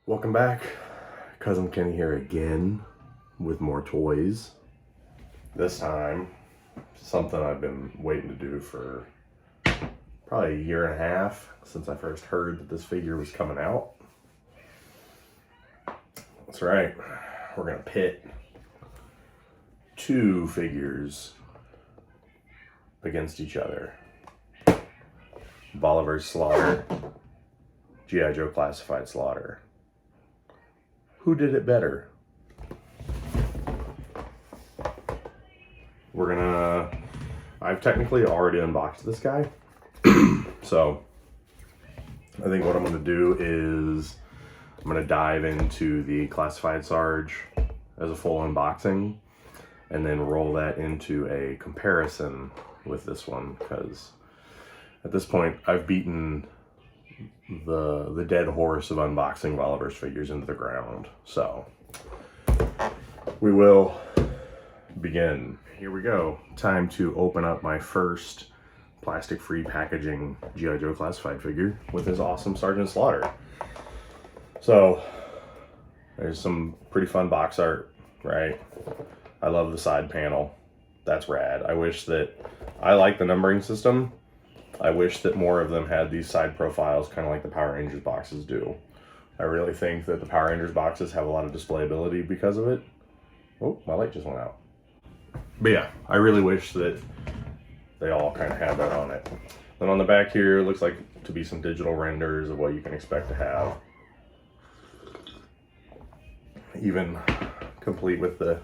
Welcome back. Cousin Kenny here again with more toys. This time, something I've been waiting to do for probably a year and a half since I first heard that this figure was coming out. That's right. We're gonna pit two figures against each other. Valaverse Slaughter, G.I. Joe Classified Slaughter. Who did it better? I've technically already unboxed this guy. So I think what I'm gonna do is I'm gonna dive into the Classified Sgt as a full unboxing and then roll that into a comparison with this one, because at this point I've beaten the dead horse of unboxing Valaverse figures into the ground. So we will begin. Here we go. Time to open up my first plastic-free packaging G.I. Joe Classified figure with this awesome Sgt Slaughter. So there's some pretty fun box art, right? I love the side panel. That's rad. I like the numbering system. I wish that more of them had these side profiles, kind of like the Power Rangers boxes do. I really think that the Power Rangers boxes have a lot of displayability because of it. Oh, my light just went out. But yeah, I really wish that they all kind of had that on it. Then on the back here, it looks like to be some digital renders of what you can expect to have. Even complete with the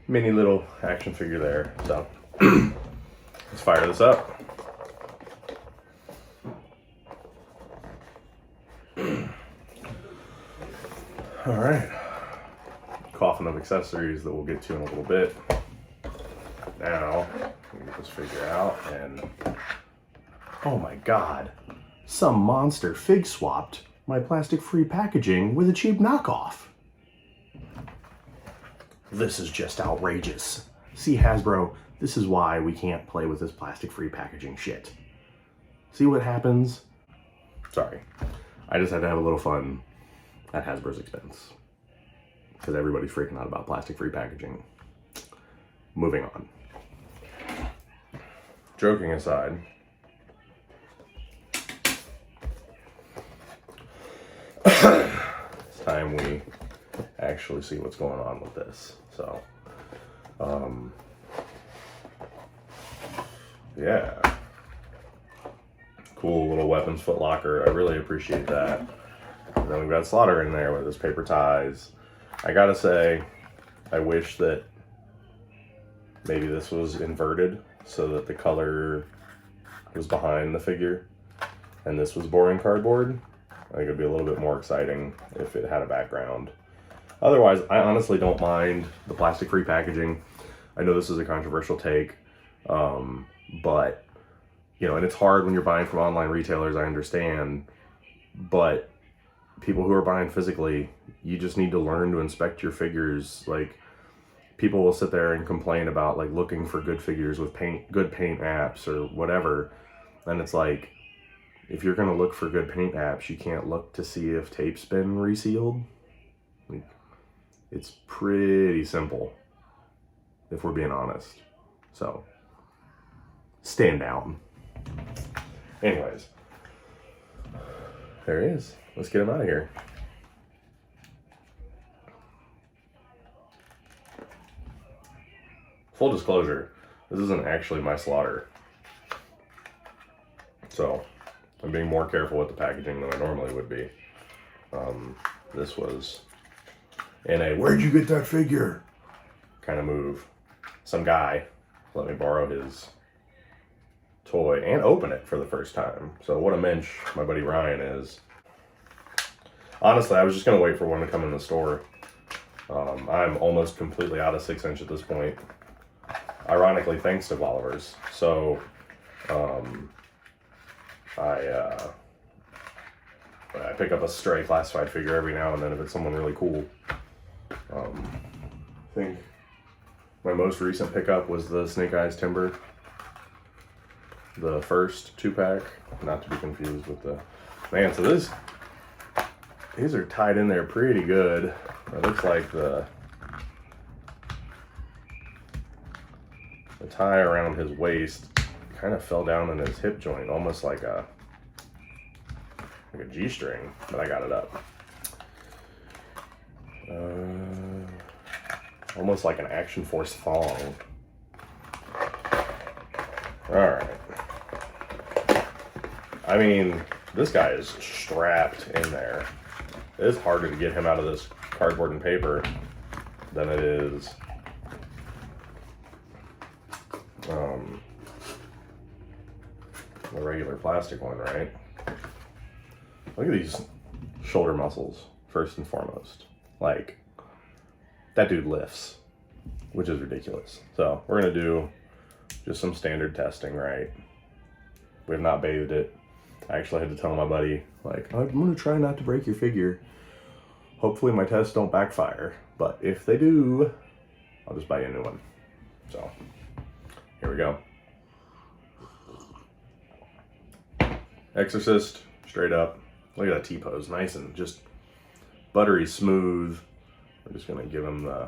mini little action figure there. So let's fire this up. All right, coffin of accessories that we'll get to in a little bit. Now, we get this figure out and, oh my God, some monster fig swapped my plastic-free packaging with a cheap knockoff. This is just outrageous. See, Hasbro, this is why we can't play with this plastic-free packaging shit. See what happens? Sorry, I just had to have a little fun at Hasbro's expense, because everybody's freaking out about plastic-free packaging. Moving on. Joking aside, it's time we actually see what's going on with this. So, yeah. Cool little weapons footlocker. I really appreciate that. And then we've got Slaughter in there with his paper ties. I gotta say, I wish that maybe this was inverted so that the color was behind the figure and this was boring cardboard. I think it'd be a little bit more exciting if it had a background. Otherwise, I honestly don't mind the plastic-free packaging. I know this is a controversial take, but, you know, and it's hard when you're buying from online retailers, I understand, but people who are buying physically, you just need to learn to inspect your figures. Like, people will sit there and complain about like looking for good figures with good paint apps or whatever. And it's like, if you're gonna look for good paint apps, you can't look to see if tape's been resealed. Like, it's pretty simple, if we're being honest. So, stand down. Anyways, there he is. Let's get him out of here. Full disclosure, this isn't actually my Slaughter. So, I'm being more careful with the packaging than I normally would be. This was in a "where'd you get that figure" kind of move. Some guy let me borrow his toy and open it for the first time. So what a mensch my buddy Ryan is. Honestly, I was just gonna wait for one to come in the store. I'm almost completely out of 6-inch at this point. Ironically, thanks to Valaverse. So, I pick up a stray classified figure every now and then if it's someone really cool. I think my most recent pickup was the Snake Eyes Timber. The first 2-pack, not to be confused with the... Man, so this these are tied in there pretty good. It looks like the tie around his waist kind of fell down in his hip joint, almost like a G-string, but I got it up. Almost like an Action Force thong. Alright. I mean, this guy is strapped in there. It is harder to get him out of this cardboard and paper than it is the regular plastic one, right? Look at these shoulder muscles, first and foremost. Like, that dude lifts, which is ridiculous. So we're gonna do just some standard testing, right? We have not bathed it. I actually had to tell my buddy, like, I'm gonna try not to break your figure. Hopefully my tests don't backfire, but if they do, I'll just buy you a new one. So, here we go. Exorcist, straight up. Look at that T-pose, nice and just buttery smooth. We're just gonna give him the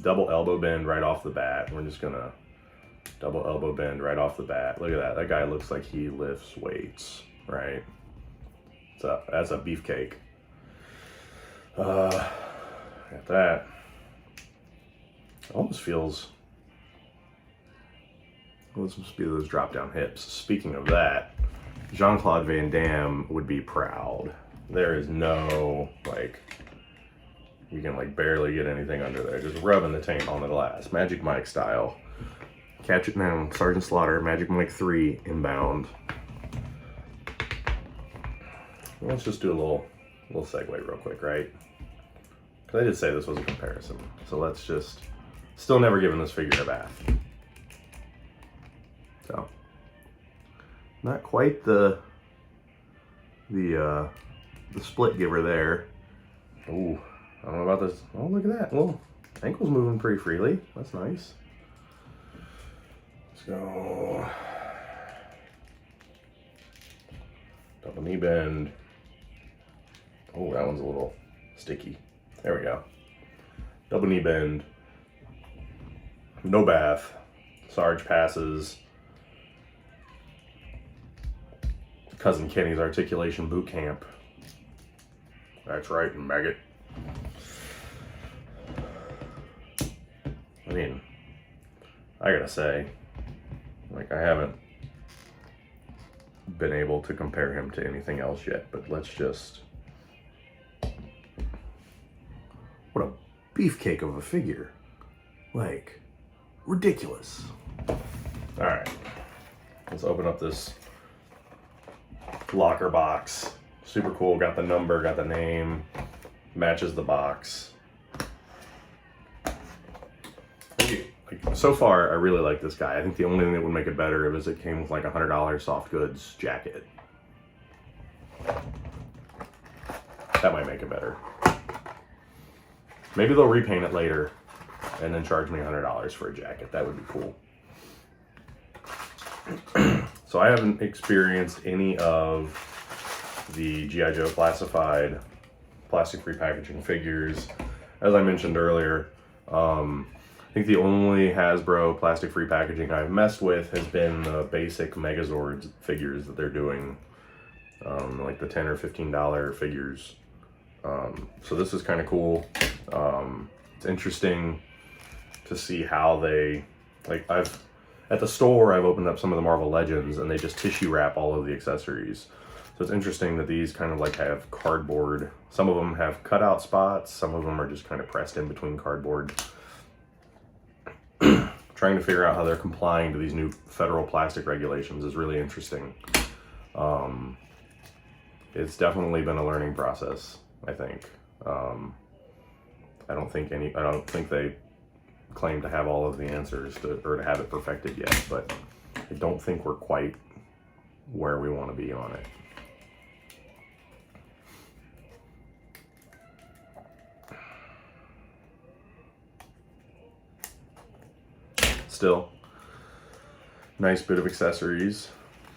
double elbow bend right off the bat. We're just gonna double elbow bend right off the bat. Look at that, that guy looks like he lifts weights, right? So that's a beefcake. Got that. It almost feels, let's be those drop down hips. Speaking of that, Jean-Claude Van Damme would be proud. There is no, like, you can like barely get anything under there. Just rubbing the taint on the glass. Magic Mike style. Catch it now, Sgt Slaughter, Magic Mike 3 inbound. Let's just do a little segue real quick, right? Because I did say this was a comparison. So let's just, still never given this figure a bath. So, not quite the split giver there. Ooh, I don't know about this. Oh, look at that. Well, ankle's moving pretty freely. That's nice. Let's go. Double knee bend. Oh, that one's a little sticky. There we go. Double knee bend. No bath. Sarge passes. Cousin Kenny's articulation boot camp. That's right, maggot. I mean, I gotta say, like, I haven't been able to compare him to anything else yet, but let's just, what a beefcake of a figure. Like, ridiculous. All right, let's open up this locker box. Super cool, got the number, got the name, matches the box. Like, so far, I really like this guy. I think the only thing that would make it better is it came with like a $100 soft goods jacket. That might make it better. Maybe they'll repaint it later and then charge me $100 for a jacket. That would be cool. So I haven't experienced any of the G.I. Joe Classified plastic-free packaging figures. As I mentioned earlier, I think the only Hasbro plastic-free packaging I've messed with has been the basic Megazords figures that they're doing, like the $10 or $15 figures. So this is kind of cool. It's interesting to see how they, like, at the store, I've opened up some of the Marvel Legends and they just tissue wrap all of the accessories. So it's interesting that these kind of like have cardboard. Some of them have cutout spots. Some of them are just kind of pressed in between cardboard. Trying to figure out how they're complying to these new federal plastic regulations is really interesting. It's definitely been a learning process, I think. I don't think they claim to have all of the answers or to have it perfected yet, but I don't think we're quite where we want to be on it. Still, nice bit of accessories,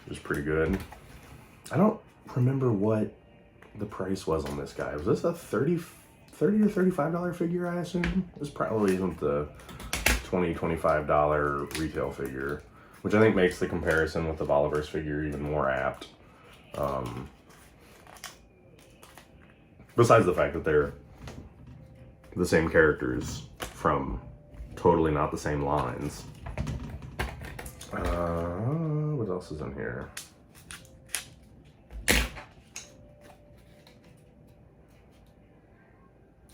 which is pretty good. I don't remember what the price was on this guy. Was this a $30 to $35 figure, I assume? This probably isn't the $20, $25 retail figure, which I think makes the comparison with the Valaverse figure even more apt. Besides the fact that they're the same characters from totally not the same lines. What else is in here?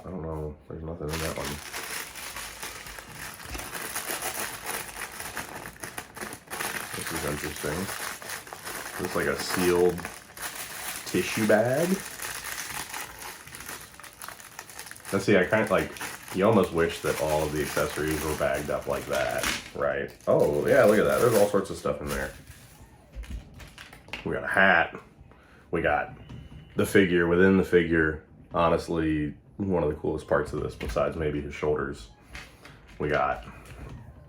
I don't know. There's nothing in that one. This is interesting. It's like a sealed tissue bag. Now see, I kind of like, you almost wish that all of the accessories were bagged up like that, right? Oh, yeah, look at that. There's all sorts of stuff in there. We got a hat. We got the figure within the figure. Honestly, one of the coolest parts of this, besides maybe his shoulders. We got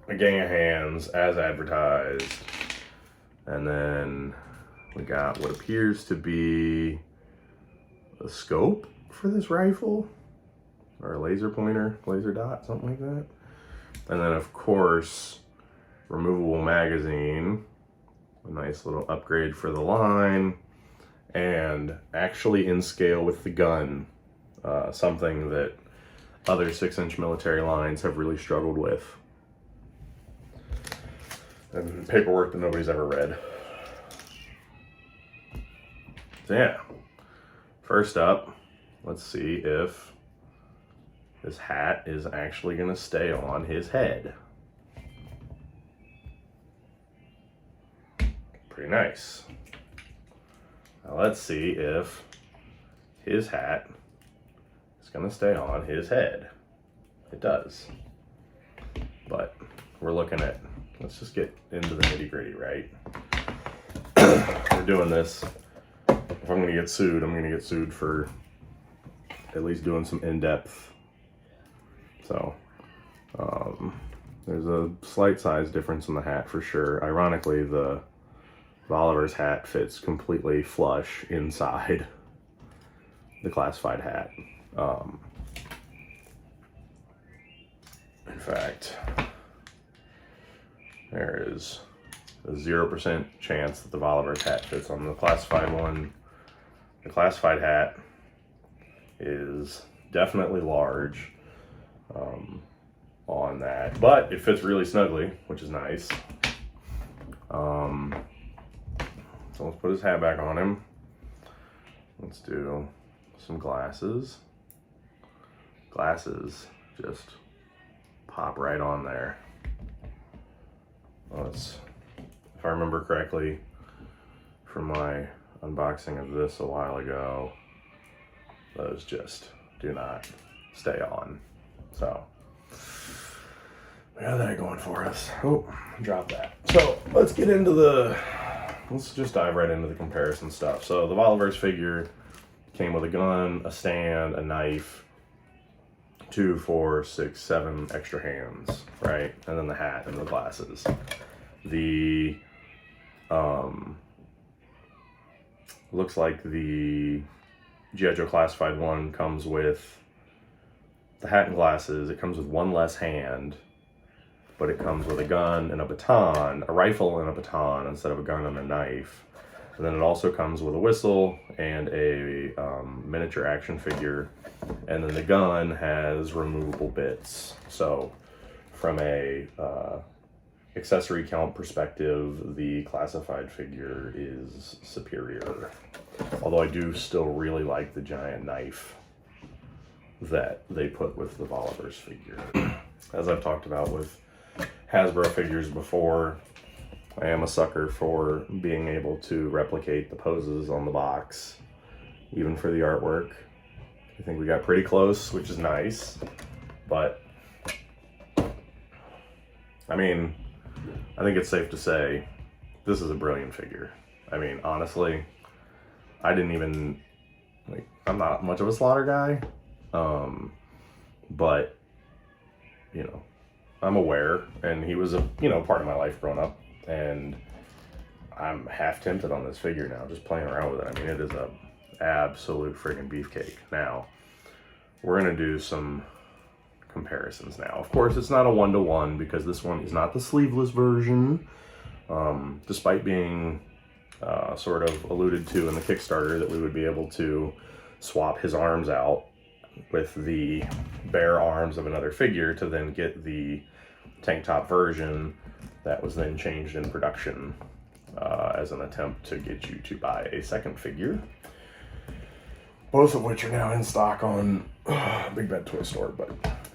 a gang of hands as advertised. And then we got what appears to be a scope for this rifle. Or a laser pointer, laser dot, something like that. And then of course, removable magazine. A nice little upgrade for the line. And actually in scale with the gun. Something that other 6-inch military lines have really struggled with. And paperwork that nobody's ever read. So yeah, first up, let's see if this hat is actually going to stay on his head. Pretty nice. Now let's see if his hat is going to stay on his head. It does. But we're looking at, let's just get into the nitty-gritty, right? We're doing this. If I'm going to get sued, I'm going to get sued for at least doing some in-depth. So, there's a slight size difference in the hat for sure. Ironically, the Valaverse hat fits completely flush inside the Classified hat. In fact, there is a 0% chance that the Valaverse hat fits on the Classified one. The Classified hat is definitely large on that, but it fits really snugly, which is nice. So let's put his hat back on him. Let's do some glasses. Glasses just pop right on there. Let's, if I remember correctly from my unboxing of this a while ago, those just do not stay on. So we got that going for us. Oh, drop that. So let's get into let's just dive right into the comparison stuff. So the Valaverse figure came with a gun, a stand, a knife, 2, 4, 6, 7 extra hands, right? And then the hat and the glasses. The looks like the G.I. Joe Classified one comes with the hat and glasses. It comes with one less hand, but it comes with a gun and a baton, a rifle and a baton instead of a gun and a knife. And then it also comes with a whistle and a miniature action figure. And then the gun has removable bits. So from a accessory count perspective, the Classified figure is superior. Although I do still really like the giant knife that they put with the Valaverse figure. As I've talked about with Hasbro figures before, I am a sucker for being able to replicate the poses on the box, even for the artwork. I think we got pretty close, which is nice, but I mean, I think it's safe to say this is a brilliant figure. I mean, honestly, I didn't even, like, I'm not much of a Slaughter guy, but, you know, I'm aware, and he was a, you know, part of my life growing up, and I'm half tempted on this figure now, just playing around with it. I mean, it is a absolute friggin' beefcake. Now, we're gonna do some comparisons now. Of course, it's not a one-to-one because this one is not the sleeveless version, despite being sort of alluded to in the Kickstarter that we would be able to swap his arms out with the bare arms of another figure to then get the tank top version that was then changed in production as an attempt to get you to buy a second figure. Both of which are now in stock on Big Bad Toy Store. But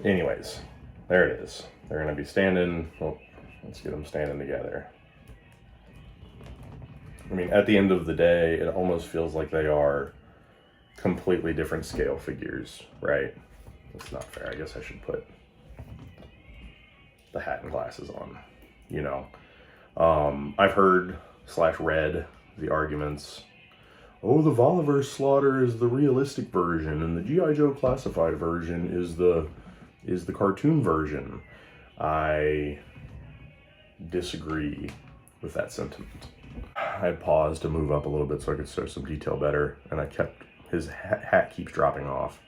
anyways, there it is. They're going to be standing. Well, let's get them standing together. I mean, at the end of the day, it almost feels like they are completely different scale figures, right? That's not fair. I guess I should put the hat and glasses on, you know. I've heard / read the arguments, oh, the Valaverse Slaughter is the realistic version and the G.I. Joe Classified version is the cartoon version. I disagree with that sentiment. I had paused to move up a little bit so I could show some detail better, and I kept, his hat keeps dropping off.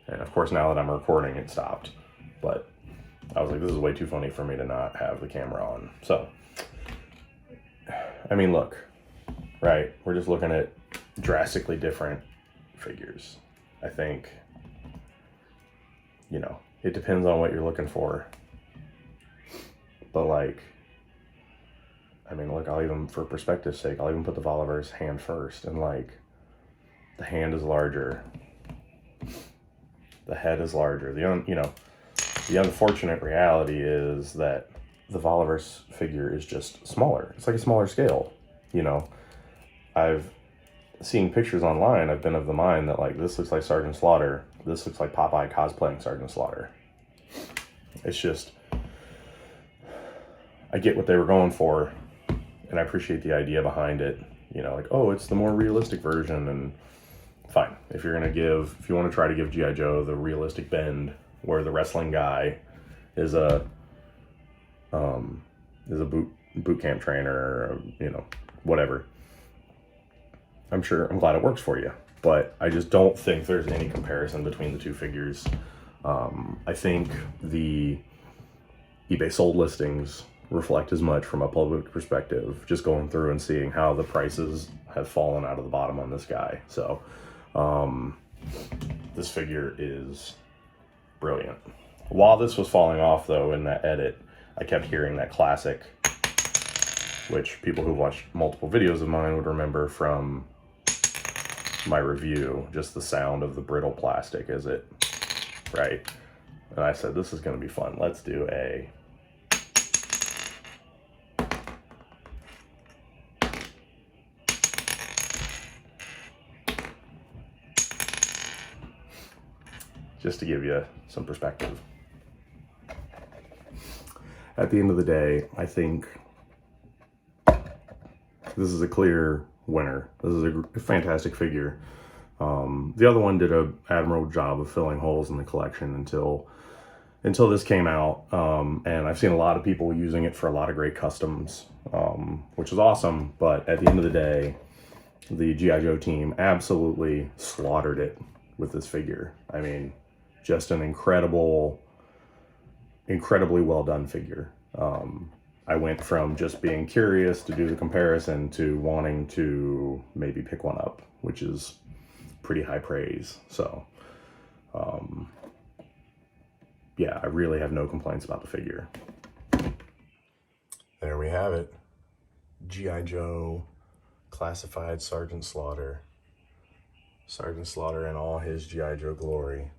And of course, now that I'm recording, it stopped. But I was like, this is way too funny for me to not have the camera on. So, I mean, look, right? We're just looking at drastically different figures. I think, you know, it depends on what you're looking for. But like, I mean, look, I'll even, for perspective's sake, I'll even put the Valaverse hand first. And like, the hand is larger. The head is larger. The unfortunate reality is that the Valaverse figure is just smaller. It's like a smaller scale, you know. I've seen pictures online. I've been of the mind that like, this looks like Sgt. Slaughter. This looks like Popeye cosplaying Sgt. Slaughter. It's just, I get what they were going for, and I appreciate the idea behind it. You know, like, oh, it's the more realistic version, and fine. If you want to try to give G.I. Joe the realistic bend, where the wrestling guy is a boot camp trainer, or, you know, whatever. I'm glad it works for you, but I just don't think there's any comparison between the two figures. I think the eBay sold listings reflect as much from a public perspective, just going through and seeing how the prices have fallen out of the bottom on this guy. So this figure is brilliant. While this was falling off though in that edit, I kept hearing that classic, which people who watched multiple videos of mine would remember from my review, just the sound of the brittle plastic as it, right? And I said, this is going to be fun. Let's do a just to give you some perspective. At the end of the day, I think this is a clear winner. This is a fantastic figure. The other one did an admirable job of filling holes in the collection until this came out. And I've seen a lot of people using it for a lot of great customs, which is awesome. But at the end of the day, the G.I. Joe team absolutely slaughtered it with this figure. I mean, just an incredibly well done figure. I went from just being curious to do the comparison to wanting to maybe pick one up, which is pretty high praise. So, yeah, I really have no complaints about the figure. There we have it. G.I. Joe Classified Sgt. Slaughter. Sgt. Slaughter in all his G.I. Joe glory.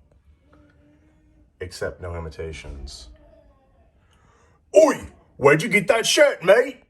Except no imitations. Oi! Where'd you get that shirt, mate?